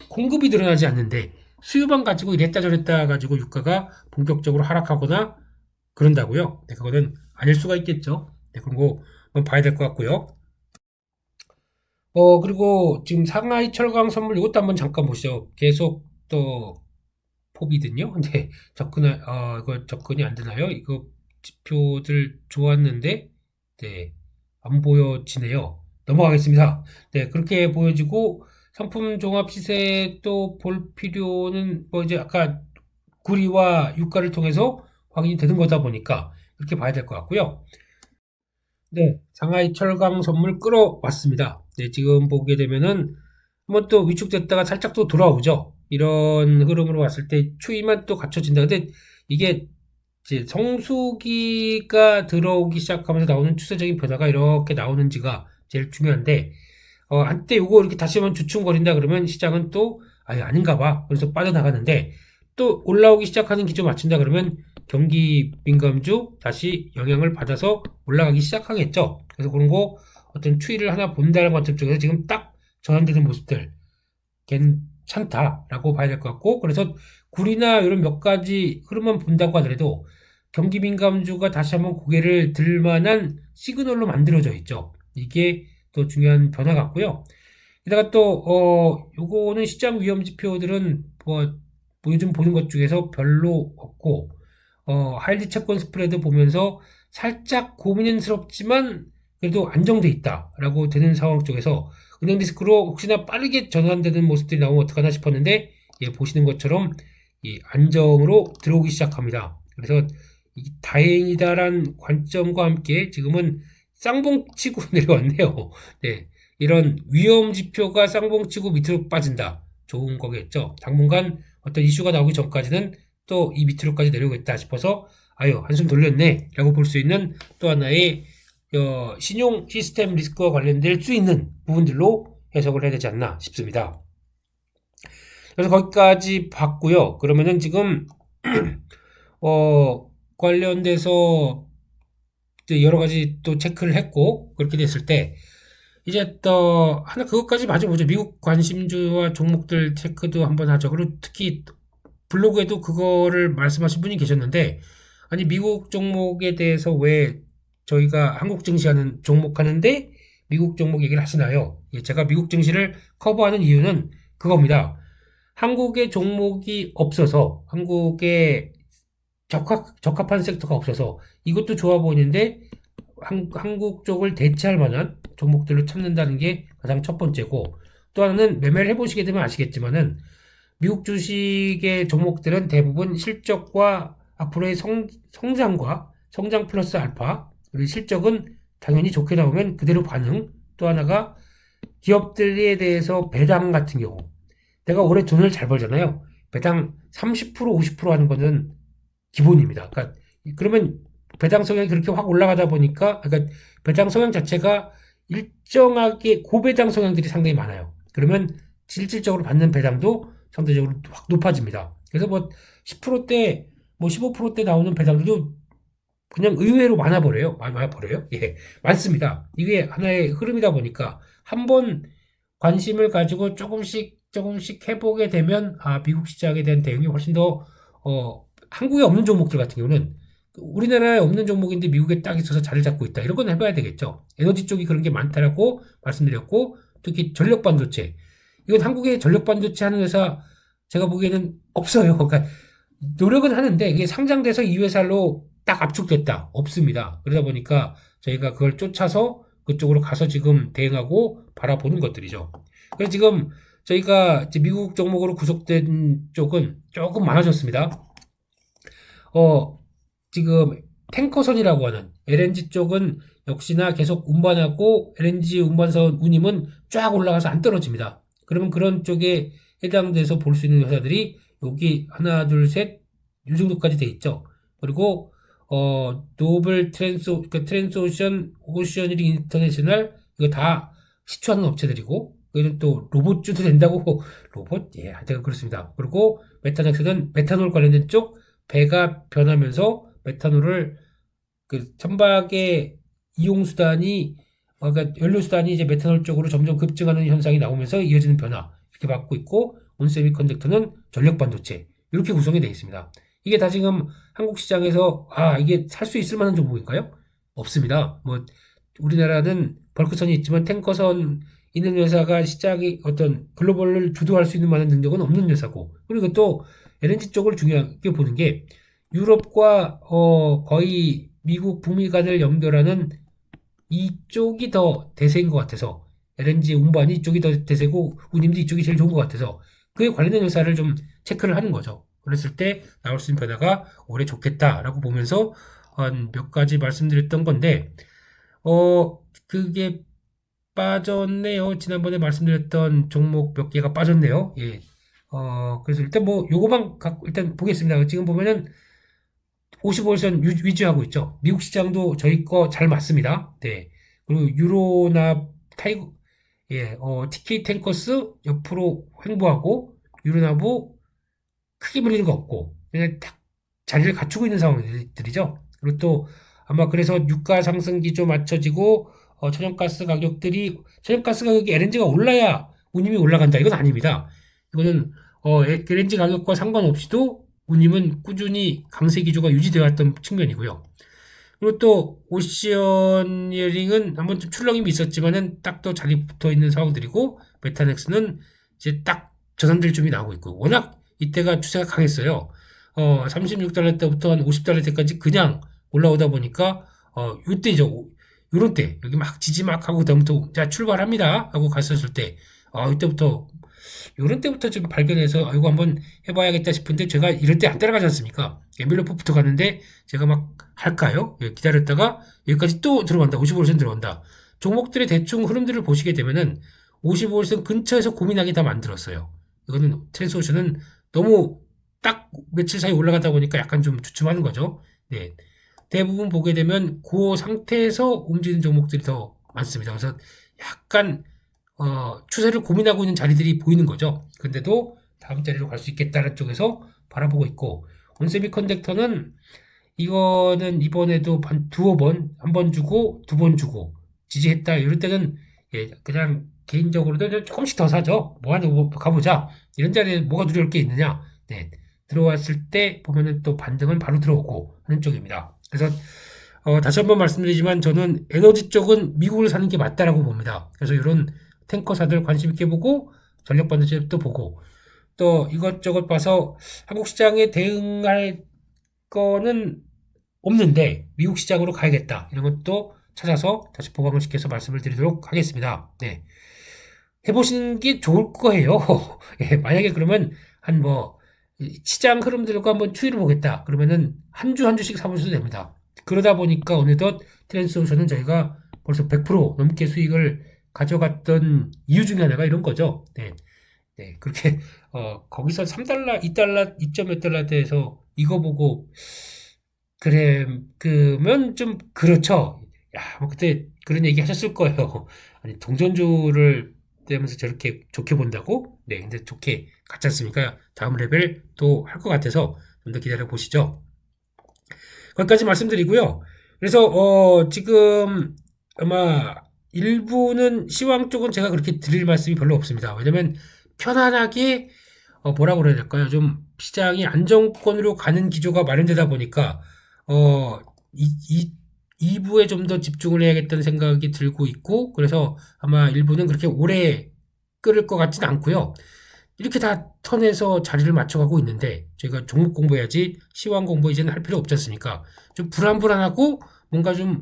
공급이 늘어나지 않는데 수요만 가지고 이랬다 저랬다 가지고 유가가 본격적으로 하락하거나 그런다고요. 네, 그거는 아닐 수가 있겠죠. 네, 그런 거 한번 봐야 될 것 같고요. 그리고 지금 상하이 철강 선물 이것도 한번 잠깐 보시죠. 계속 또 포비든요. 근데 이거 접근이 안 되나요? 이거 지표들 좋았는데, 네, 안 보여지네요. 넘어가겠습니다. 네, 그렇게 보여지고, 상품 종합 시세 또 볼 필요는 뭐 이제 아까 구리와 유가를 통해서 확인이 되는 거다 보니까 그렇게 봐야 될 것 같고요. 네, 상하이 철강 선물 끌어왔습니다. 네, 지금 보게 되면은 한번 또 위축됐다가 살짝 또 돌아오죠. 이런 흐름으로 봤을 때 추이만 또 갖춰진다. 근데 이게 이제 성수기가 들어오기 시작하면서 나오는 추세적인 변화가 이렇게 나오는지가 제일 중요한데, 한때 요거 이렇게 다시 한번 주춤거린다 그러면 시장은 또, 아예 아닌가 봐. 그래서 빠져나가는데, 또 올라오기 시작하는 기조 맞춘다 그러면 경기 민감주 다시 영향을 받아서 올라가기 시작하겠죠. 그래서 그런 거 어떤 추이를 하나 본다는 관점 쪽에서 지금 딱 전환되는 모습들 괜찮다라고 봐야 될 것 같고, 그래서 구리나 이런 몇 가지 흐름만 본다고 하더라도 경기 민감주가 다시 한번 고개를 들 만한 시그널로 만들어져 있죠. 이게 또 중요한 변화 같고요. 게다가 또 요거는 시장 위험 지표들은 뭐 요즘 보는 것 중에서 별로 없고, 하이리 채권 스프레드 보면서 살짝 고민스럽지만 그래도 안정돼 있다라고 되는 상황 쪽에서 은행 리스크로 혹시나 빠르게 전환되는 모습들이 나오면 어떡하나 싶었는데, 예, 보시는 것처럼 이 안정으로 들어오기 시작합니다. 그래서 다행이다란 관점과 함께 지금은 쌍봉치고 내려왔네요. 네, 이런 위험 지표가 쌍봉치고 밑으로 빠진다. 좋은 거겠죠. 당분간 어떤 이슈가 나오기 전까지는 또 이 밑으로까지 내려오겠다 싶어서 아유 한숨 돌렸네 라고 볼 수 있는 또 하나의 신용 시스템 리스크와 관련될 수 있는 부분들로 해석을 해야 되지 않나 싶습니다. 그래서 거기까지 봤고요. 그러면은 지금 관련돼서 여러 가지 또 체크를 했고 그렇게 됐을 때 이제 또 하나 그것까지 맞아보죠. 미국 관심주와 종목들 체크도 한번 하죠. 그리고 특히 블로그에도 그거를 말씀하신 분이 계셨는데 아니 미국 종목에 대해서 왜 저희가 한국 증시하는 종목 하는데 미국 종목 얘기를 하시나요? 예, 제가 미국 증시를 커버하는 이유는 그겁니다. 한국의 종목이 없어서 한국에 적합한 섹터가 없어서 이것도 좋아 보이는데 한국 쪽을 대체할 만한 종목들로 찾는다는 게 가장 첫 번째고 또 하나는 매매를 해보시게 되면 아시겠지만은 미국 주식의 종목들은 대부분 실적과 앞으로의 성장과 성장 플러스 알파 그리고 실적은 당연히 좋게 나오면 그대로 반응 또 하나가 기업들에 대해서 배당 같은 경우 내가 올해 돈을 잘 벌잖아요. 배당 30% 50% 하는 거는 기본입니다. 그러니까 그러면 배당 성향이 그렇게 확 올라가다 보니까, 그러니까 배당 성향 자체가 일정하게 고배당 성향들이 상당히 많아요. 그러면 실질적으로 받는 배당도 상대적으로 확 높아집니다. 그래서 뭐 10%대, 뭐 15%대 나오는 배당들도 그냥 의외로 많아 버려요. 많아 버려요. 예, 많습니다. 이게 하나의 흐름이다 보니까 한번 관심을 가지고 조금씩 조금씩 해보게 되면 미국 시장에 대한 대응이 훨씬 더 한국에 없는 종목들 같은 경우는 우리나라에 없는 종목인데 미국에 딱 있어서 자리를 잡고 있다. 이런 건 해봐야 되겠죠. 에너지 쪽이 그런 게 많다라고 말씀드렸고 특히 전력 반도체 이건 한국에 전력 반도체 하는 회사 제가 보기에는 없어요. 그러니까 노력은 하는데 이게 상장돼서 이 회사로 딱 압축됐다. 없습니다. 그러다 보니까 저희가 그걸 쫓아서 그쪽으로 가서 지금 대응하고 바라보는 것들이죠. 그래서 지금 저희가 이제 미국 종목으로 구속된 쪽은 조금 많아졌습니다. 지금 탱커선이라고 하는 LNG 쪽은 역시나 계속 운반하고 LNG 운반선 운임은 쫙 올라가서 안 떨어집니다. 그러면 그런 쪽에 해당돼서 볼 수 있는 회사들이 여기 하나, 둘, 셋, 이 정도까지 돼 있죠. 그리고 노블 트랜스오션, 오션일 인터내셔널 이거 다 시추하는 업체들이고 그리고 또 로봇주도 된다고 로봇 예 하여튼 그렇습니다. 그리고 메탄엑스는 메탄올 관련된 쪽 배가 변하면서 메탄올을 그 천박의 이용 수단이 그러니까 연료 수단이 이제 메탄올 쪽으로 점점 급증하는 현상이 나오면서 이어지는 변화 이렇게 받고 있고 온세미컨덕터는 전력 반도체 이렇게 구성이 되어 있습니다. 이게 다 지금 한국 시장에서 이게 살 수 있을 만한 종목인가요? 없습니다. 뭐 우리나라는 벌크선이 있지만 탱커선 있는 회사가 시장이 어떤 글로벌을 주도할 수 있는 만한 능력은 없는 회사고 그리고 또 LNG 쪽을 중요하게 보는 게 유럽과 거의 미국 북미 간을 연결하는 이쪽이 더 대세인 것 같아서 LNG 운반이 이쪽이 더 대세고 운임도 이쪽이 제일 좋은 것 같아서 그에 관련된 회사를 좀 체크를 하는 거죠. 그랬을 때 나올 수 있는 변화가 올해 좋겠다라고 보면서 한 몇 가지 말씀드렸던 건데 그게 빠졌네요. 지난번에 말씀드렸던 종목 몇 개가 빠졌네요. 예. 그래서 일단 뭐 요거만 갖고 일단 보겠습니다. 지금 보면은 55선 위주하고 있죠. 미국 시장도 저희 거 잘 맞습니다. 네. 그리고 유로나 타이거, 예, TK 탱커스 옆으로 횡보하고 유로나보 크게 밀리는 거 없고 그냥 딱 자리를 갖추고 있는 상황들이죠. 그리고 또 아마 그래서 유가 상승 기조 맞춰지고 천연가스 가격이 LNG가 올라야 운임이 올라간다. 이건 아닙니다. 이거는 LNG 가격과 상관없이도 운임은 꾸준히 강세 기조가 유지되어 왔던 측면이고요. 그리고 또 오시언이어링은 한번 좀 출렁임이 있었지만은 딱 또 자리 붙어 있는 상황들이고 메타넥스는 이제 딱 저산될 준비 나오고 있고 워낙 이때가 추세가 강했어요. 36달러 때부터 한 50달러 때까지 그냥 올라오다 보니까 요때죠. 요런 때 여기 막 지지 막 하고 그다음부터 자 출발합니다 하고 갔었을 때 이때부터 요런 때부터 좀 발견해서 이거 한번 해봐야겠다 싶은데 제가 이럴 때 안 따라가지 않습니까? 엔벨로프부터 가는데 제가 막 할까요? 예, 기다렸다가 여기까지 또 들어간다. 55일선 들어간다. 종목들의 대충 흐름들을 보시게 되면은 55일선 근처에서 고민하게 다 만들었어요. 이거는 트랜스오션은 너무 딱 며칠 사이 올라가다 보니까 약간 좀 주춤하는 거죠. 네. 대부분 보게 되면 그 상태에서 움직이는 종목들이 더 많습니다. 그래서 약간 추세를 고민하고 있는 자리들이 보이는 거죠. 근데도 다음 자리로 갈 수 있겠다는 쪽에서 바라보고 있고 온세미컨덕터는 이거는 이번에도 두어 번, 한 번 주고 두 번 주고 지지했다. 이럴 때는 예, 그냥 개인적으로도 조금씩 더 사죠. 뭐 가보자. 이런 자리에 뭐가 두려울 게 있느냐. 네. 들어왔을 때 보면은 또 반등은 바로 들어오고 하는 쪽입니다. 그래서 다시 한번 말씀드리지만 저는 에너지 쪽은 미국을 사는 게 맞다라고 봅니다. 그래서 이런 탱커사들 관심 있게 보고 전력 반도체도 보고 또 이것저것 봐서 한국 시장에 대응할 거는 없는데 미국 시장으로 가야겠다 이런 것도 찾아서 다시 보강을 시켜서 말씀을 드리도록 하겠습니다. 네. 해보시는 게 좋을 거예요. 예, 만약에 그러면 한 시장 흐름들과 한번 추이를 보겠다. 그러면은 한 주 한 주씩 사보셔도 됩니다. 그러다 보니까 어느덧 트랜스오션은 저희가 벌써 100% 넘게 수익을 가져갔던 이유 중에 하나가 이런 거죠. 네. 네. 그렇게, 거기서 3달러, 2달러, 2점 몇 달러 대에서 이거 보고 그래, 그러면 좀 그렇죠. 야, 뭐 그때 그런 얘기 하셨을 거예요. 아니, 동전주를 떼면서 저렇게 좋게 본다고? 네, 근데 좋게 갔지 않습니까? 다음 레벨 또 할 것 같아서 좀 더 기다려 보시죠. 거기까지 말씀드리고요. 그래서 지금 아마 일부는 시황 쪽은 제가 그렇게 드릴 말씀이 별로 없습니다. 왜냐면 편안하게 뭐라고 그래야 될까요? 좀 시장이 안정권으로 가는 기조가 마련되다 보니까 어, 이, 이 2부에 좀 더 집중을 해야겠다는 생각이 들고 있고 그래서 아마 일부는 그렇게 오래 끌을 것 같진 않고요. 이렇게 다 턴에서 자리를 맞춰가고 있는데 저희가 종목 공부해야지 시황 공부 이제는 할 필요 없지 않습니까? 좀 불안불안하고 뭔가 좀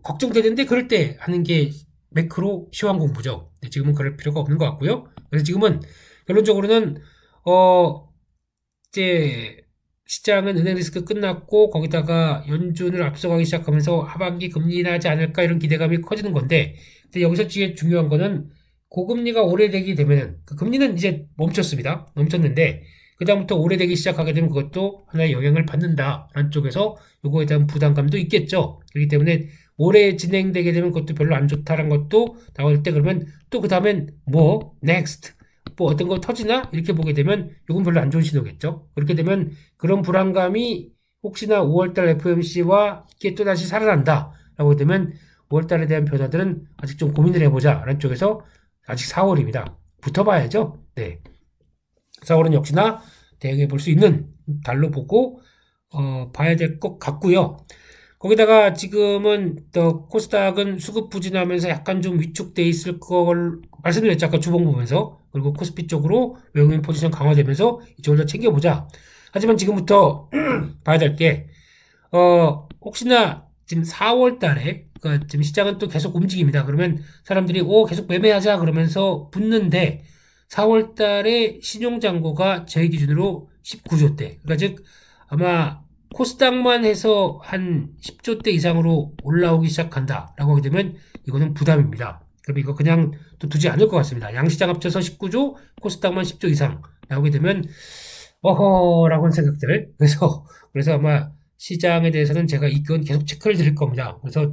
걱정되는데 그럴 때 하는 게 매크로 시황 공부죠. 근데 지금은 그럴 필요가 없는 것 같고요. 그래서 지금은 결론적으로는 어 이제 시장은 은행 리스크 끝났고 거기다가 연준을 앞서가기 시작하면서 하반기 금리 인하하지 않을까 이런 기대감이 커지는 건데 근데 여기서 제일 중요한 거는 고금리가 오래되게 되면은 그 금리는 이제 멈췄습니다. 멈췄는데 그다음부터 오래되기 시작하게 되면 그것도 하나의 영향을 받는다라는 쪽에서 요거에 대한 부담감도 있겠죠. 그렇기 때문에 오래 진행되게 되면 그것도 별로 안 좋다라는 것도 나올 때 그러면 또 그다음엔 뭐 next 뭐 어떤 거 터지나 이렇게 보게 되면 이건 별로 안 좋은 신호겠죠. 그렇게 되면 그런 불안감이 혹시나 5월달 FOMC와 이게 또다시 살아난다라고 되면 5월달에 대한 변화들은 아직 좀 고민을 해보자라는 쪽에서 아직 4월입니다. 붙어봐야죠. 네, 4월은 역시나 대응해 볼 수 있는 달로 보고 봐야 될 것 같고요. 거기다가 지금은 더 코스닥은 수급 부진하면서 약간 좀 위축돼 있을 걸 말씀드렸죠. 아까 주봉 보면서. 그리고 코스피 쪽으로 외국인 포지션 강화되면서 이쪽을 더 챙겨보자. 하지만 지금부터 봐야 될 게, 혹시나 지금 4월 달에, 그러니까 지금 시장은 또 계속 움직입니다. 그러면 사람들이, 계속 매매하자 그러면서 붙는데, 4월 달에 신용잔고가 제 기준으로 19조 대. 그러니까 즉, 아마 코스닥만 해서 한 10조 대 이상으로 올라오기 시작한다라고 하게 되면 이거는 부담입니다. 그럼 이거 그냥 또 두지 않을 것 같습니다. 양시장 합쳐서 19조, 코스닥만 10조 이상 나오게 되면 어허라고는 생각들. 그래서 아마 시장에 대해서는 제가 이건 계속 체크를 드릴 겁니다. 그래서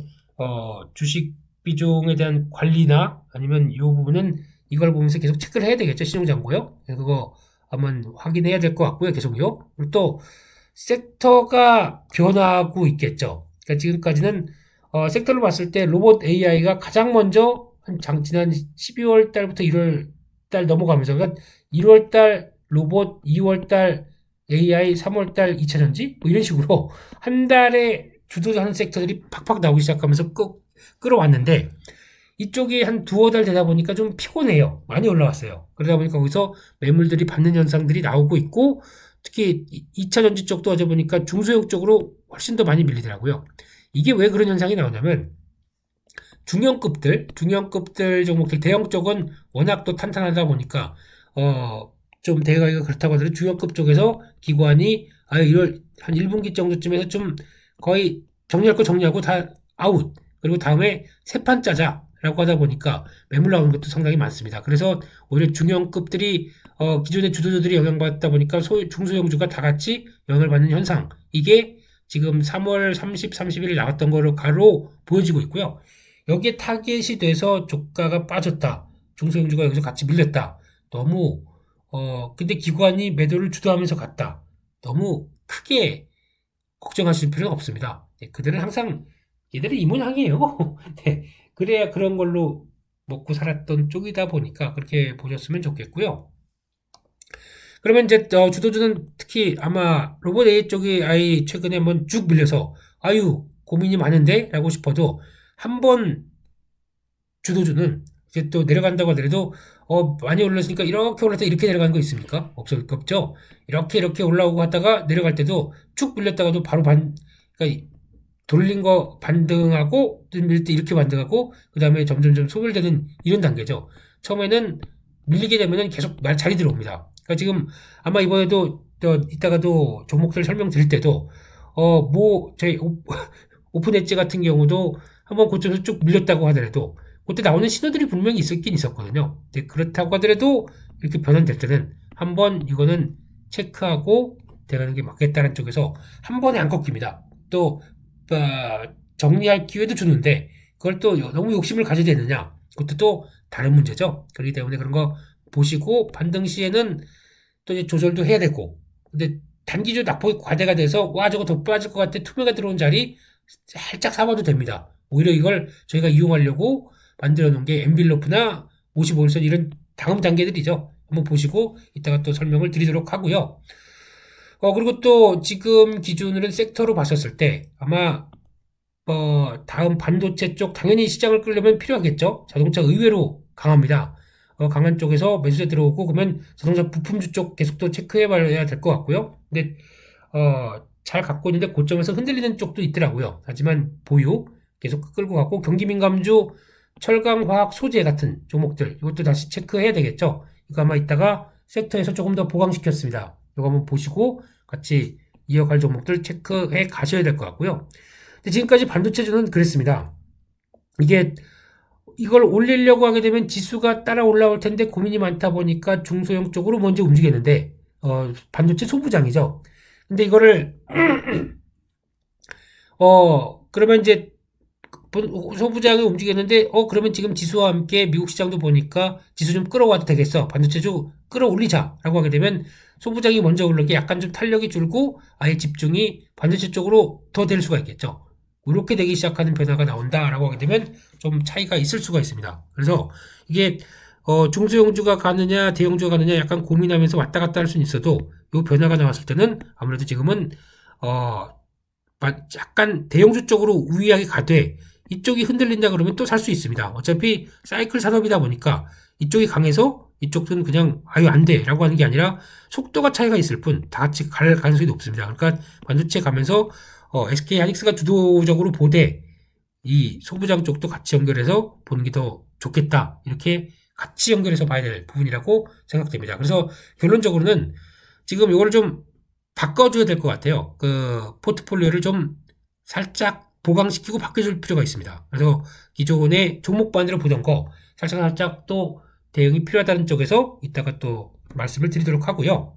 주식 비중에 대한 관리나 아니면 이 부분은 이걸 보면서 계속 체크를 해야 되겠죠. 신용장고요. 그래서 그거 한번 확인해야 될 것 같고요. 계속요. 그리고 또 섹터가 변화하고 있겠죠. 그러니까 지금까지는 섹터를 봤을 때 로봇 AI가 가장 먼저 지난 12월 달부터 1월 달 넘어가면서 그러니까 1월 달 로봇, 2월 달 AI, 3월 달 2차전지 뭐 이런 식으로 한 달에 주도하는 섹터들이 팍팍 나오기 시작하면서 끌어왔는데 이쪽이 한 두어 달 되다 보니까 좀 피곤해요. 많이 올라왔어요. 그러다 보니까 거기서 매물들이 받는 현상들이 나오고 있고 특히 2차 전지 쪽도 어제 보니까 중소형 쪽으로 훨씬 더 많이 밀리더라고요. 이게 왜 그런 현상이 나오냐면 중형급들 종목들 대형 쪽은 워낙 또 탄탄하다 보니까 좀 대가가 그렇다고 하더라도 중형급 쪽에서 기관이 이럴 한 1분기 정도쯤에서 좀 거의 정리할 거 정리하고 다 아웃 그리고 다음에 새 판 짜자라고 하다 보니까 매물 나오는 것도 상당히 많습니다. 그래서 오히려 중형급들이 기존의 주도주들이 영향받다 보니까 중소형주가 다 같이 영향을 받는 현상 이게 지금 3월 30, 31일 나왔던 거로 가로 보여지고 있고요. 여기에 타겟이 돼서 주가가 빠졌다. 중소형주가 여기서 같이 밀렸다. 너무 근데 기관이 매도를 주도하면서 갔다. 너무 크게 걱정하실 필요는 없습니다. 네, 그들은 항상 얘들은 이 모양이에요. 네, 그래야 그런 걸로 먹고 살았던 쪽이다 보니까 그렇게 보셨으면 좋겠고요. 그러면 이제 주도주는 특히 아마 로봇 A 쪽이 최근에 한번 쭉 밀려서 아유 고민이 많은데 라고 싶어도 한번 주도주는 이제 또 내려간다고 하더라도 많이 올랐으니까 이렇게 올랐다 이렇게 내려가는 거 있습니까? 없죠. 이렇게 올라오고 하다가 내려갈 때도 쭉 밀렸다가도 바로 그러니까 돌린 거 반등하고 밀릴 때 이렇게 반등하고 그 다음에 점점점 소멸되는 이런 단계죠. 처음에는 밀리게 되면은 계속 자리 들어옵니다. 그러니까 지금 아마 이번에도 이따가도 종목들 설명드릴 때도 저희 오픈 엣지 같은 경우도 한번 고점에서 쭉 밀렸다고 하더라도 그때 나오는 신호들이 분명히 있었긴 있었거든요. 근데 그렇다고 하더라도 이렇게 변환될 때는 한번 이거는 체크하고 대가는 게 맞겠다는 쪽에서 한 번에 안 꺾입니다. 또 정리할 기회도 주는데 그걸 또 너무 욕심을 가져야 되느냐? 그것도 또 다른 문제죠. 그렇기 때문에 그런 거 보시고 반등 시에는 또 이제 조절도 해야 되고 근데 단기적 낙폭이 과대가 돼서 와 저거 더 빠질 것 같아 투매가 들어온 자리 살짝 사봐도 됩니다. 오히려 이걸 저희가 이용하려고 만들어 놓은 게 엔빌로프나 55일선 이런 다음 단계들이죠. 한번 보시고 이따가 또 설명을 드리도록 하고요. 그리고 또 지금 기준으로는 섹터로 봤었을 때 아마 다음 반도체 쪽 당연히 시장을 끌려면 필요하겠죠. 자동차 의외로 강합니다. 강한 쪽에서 매수세 들어오고 그러면 자동차 부품주 쪽 계속 또 체크해 봐야 될 것 같고요. 근데 잘 갖고 있는데 고점에서 흔들리는 쪽도 있더라고요. 하지만 보유 계속 끌고 가고 경기민감주 철강, 화학, 소재 같은 종목들 이것도 다시 체크해야 되겠죠. 이거 아마 이따가 섹터에서 조금 더 보강시켰습니다. 이거 한번 보시고 같이 이어갈 종목들 체크해 가셔야 될 것 같고요. 근데 지금까지 반도체주는 그랬습니다. 이걸 올리려고 하게 되면 지수가 따라 올라올 텐데 고민이 많다 보니까 중소형 쪽으로 먼저 움직였는데 반도체 소부장이죠. 근데 이거를 그러면 이제 소부장이 움직였는데 그러면 지금 지수와 함께 미국 시장도 보니까 지수 좀 끌어와도 되겠어. 반도체주 끌어올리자라고 하게 되면 소부장이 먼저 오른 게 약간 좀 탄력이 줄고 아예 집중이 반도체 쪽으로 더 될 수가 있겠죠. 이렇게 되기 시작하는 변화가 나온다라고 하게 되면 좀 차이가 있을 수가 있습니다. 그래서 이게 중소형주가 가느냐 대형주가 가느냐 약간 고민하면서 왔다 갔다 할 수는 있어도 이 변화가 나왔을 때는 아무래도 지금은 약간 대형주 쪽으로 우위하게 가되 이쪽이 흔들린다 그러면 또 살 수 있습니다. 어차피 사이클 산업이다 보니까 이쪽이 강해서 이쪽은 그냥 아유 안 돼 라고 하는 게 아니라 속도가 차이가 있을 뿐 다 같이 갈 가능성이 높습니다. 그러니까 반도체 가면서 SK 하이닉스가 주도적으로 보되 이 소부장 쪽도 같이 연결해서 보는 게 더 좋겠다. 이렇게 같이 연결해서 봐야 될 부분이라고 생각됩니다. 그래서 결론적으로는 지금 이걸 좀 바꿔줘야 될 것 같아요. 그 포트폴리오를 좀 살짝 보강시키고 바꿔줄 필요가 있습니다. 그래서 기존의 종목반으로 보던 거 살짝 또 대응이 필요하다는 쪽에서 이따가 또 말씀을 드리도록 하고요.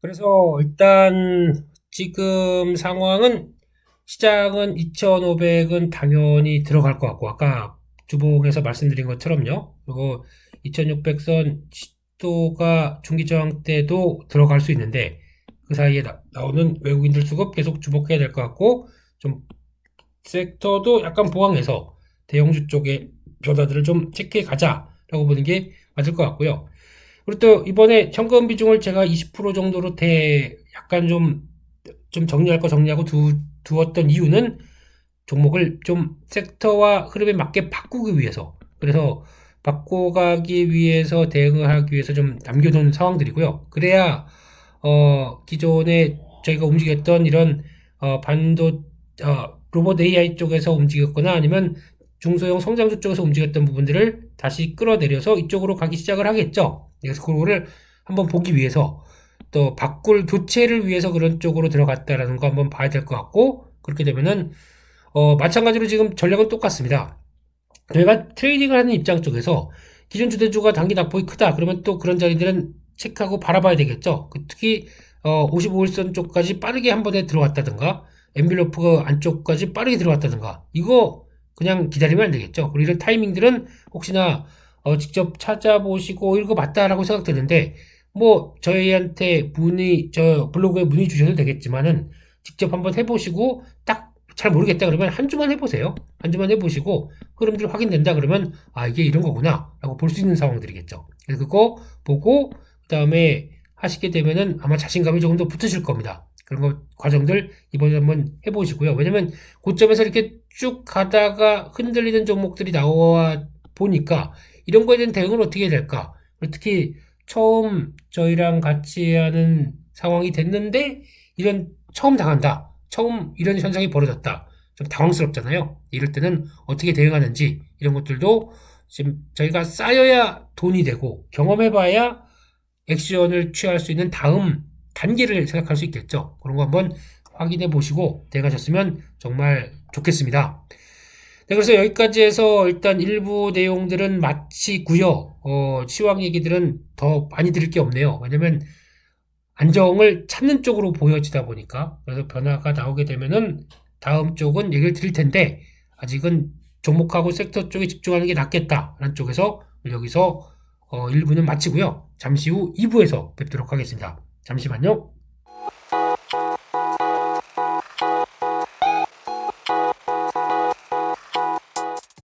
그래서 일단 지금 상황은 시장은 2,500은 당연히 들어갈 것 같고 아까 주봉에서 말씀드린 것처럼요. 그리고 2,600선 시도가 중기저항 때도 들어갈 수 있는데 그 사이에 나오는 외국인들 수급 계속 주목해야 될 것 같고 좀 섹터도 약간 보강해서 대형주 쪽의 변화들을 좀 체크해 가자라고 보는 게 맞을 것 같고요. 그리고 또 이번에 현금 비중을 제가 20% 정도로 약간 좀 정리할 거 정리하고 두었던 이유는 종목을 좀 섹터와 흐름에 맞게 바꾸기 위해서 그래서 바꿔가기 위해서 대응을 하기 위해서 좀 남겨둔 상황들이고요. 그래야 기존에 저희가 움직였던 이런 로봇 AI 쪽에서 움직였거나 아니면 중소형 성장주 쪽에서 움직였던 부분들을 다시 끌어내려서 이쪽으로 가기 시작을 하겠죠. 그래서 그거를 한번 보기 위해서 또 바꿀 교체를 위해서 그런 쪽으로 들어갔다라는 거 한번 봐야 될 것 같고 그렇게 되면은 마찬가지로 지금 전략은 똑같습니다. 저희가 트레이딩을 하는 입장 쪽에서 기존 주대주가 단기 낙폭이 크다 그러면 또 그런 자리들은 체크하고 바라봐야 되겠죠. 특히 55일선 쪽까지 빠르게 한 번에 들어갔다든가 엔빌로프 안쪽까지 빠르게 들어갔다든가 이거 그냥 기다리면 안 되겠죠. 그리고 이런 타이밍들은 혹시나 직접 찾아보시고 이거 맞다라고 생각되는데 뭐 저희한테 저 블로그에 문의 주셔도 되겠지만은 직접 한번 해보시고 딱 잘 모르겠다 그러면 한 주만 해보세요. 한 주만 해보시고 흐름들 확인된다 그러면 이게 이런 거구나 라고 볼 수 있는 상황들이겠죠. 그래서 그거 보고 그 다음에 하시게 되면은 아마 자신감이 조금 더 붙으실 겁니다. 그런 거 과정들 이번에 한번 해보시고요. 왜냐면 고점에서 이렇게 쭉 가다가 흔들리는 종목들이 나와 보니까 이런 거에 대한 대응을 어떻게 해야 될까? 특히 처음 저희랑 같이 하는 상황이 됐는데 처음 당한다. 처음 이런 현상이 벌어졌다. 좀 당황스럽잖아요. 이럴 때는 어떻게 대응하는지 이런 것들도 지금 저희가 쌓여야 돈이 되고 경험해봐야 액션을 취할 수 있는 다음 단계를 생각할 수 있겠죠. 그런 거 한번 확인해 보시고 대응하셨으면 정말 좋겠습니다. 네, 그래서 여기까지 해서 일단 일부 내용들은 마치고요. 시황 얘기들은 더 많이 드릴 게 없네요. 왜냐면 안정을 찾는 쪽으로 보여지다 보니까 그래서 변화가 나오게 되면은 다음 쪽은 얘기를 드릴 텐데 아직은 종목하고 섹터 쪽에 집중하는 게 낫겠다라는 쪽에서 여기서 1부는 마치고요. 잠시 후 2부에서 뵙도록 하겠습니다. 잠시만요.